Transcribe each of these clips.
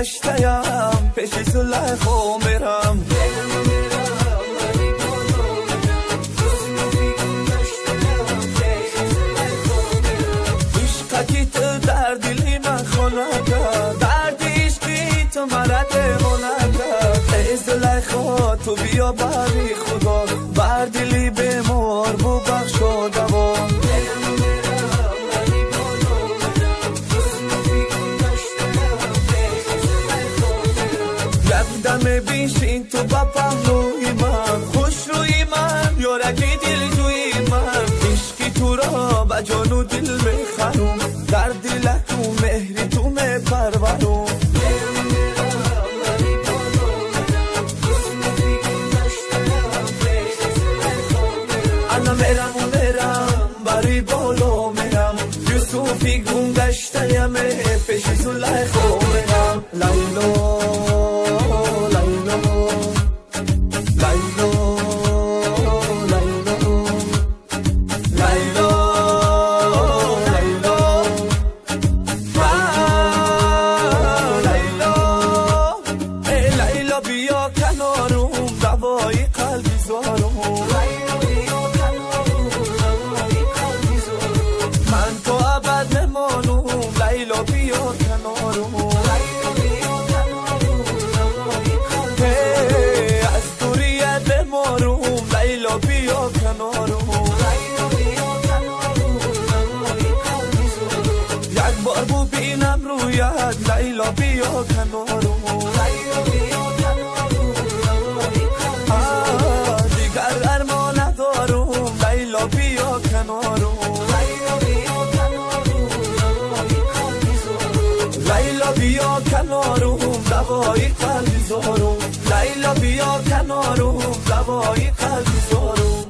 گشتیم پیش زلیخا میرم عشقکی تو در دلی من خانه کرد درد عشقی تو مرد دیوانه کرد ای زلیخا تو بیا بری خدا بر دلی بیمار بو بخش و دوا دم بیشین تو با پهلوی من خوش روی من یارکی دلجوی من عشقی تو را با جان و دل میخرم در دل تو مهری تو میپرورم انا میرم بری بالا میرم یوسفی گم گشتیم پیش زلیخا میرم لیلا بیا کنارم دوای قلبی زارم من تو ابد نمانم لیلا بیا کنارم از دوریت بمارم لیلا بیا کنارم یک بار ببینم رویت لیلا بیا کنارم بیا کنارم لیلا بیا کنارم دوای قلبی زارم لیلا بیا کنارم دوای قلبی زارم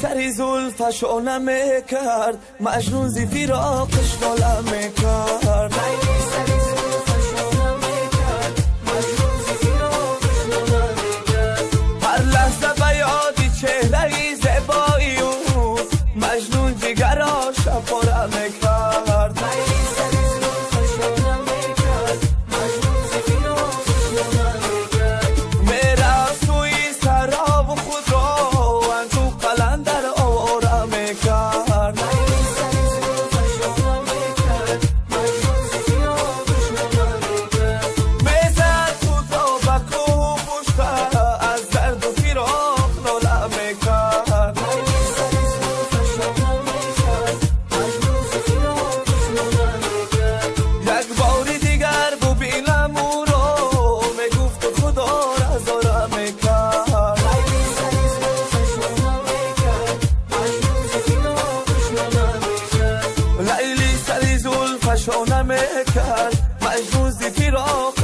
سری زلفش آنمه کرد مجنون زی فراقش نالمه کرد سری زلفش آنمه کرد مجنون زی فراقش نالمه کرد هر لحظه به یادی چهره زیبایی او مجنون جگراش پرمه کرد سری زلفش آنمه کرد مجنون زی فراقش نالمه کرد میرفت توی سراب خود را قلندر آواره میکرد میزد خود را به کوه پشته از درد و فراق ناله میکرد یک بار دیگر ببینم او را میگفت خدا را زاره میکرد لیلی سری زلفش آنمه کرد مجنون زی فراق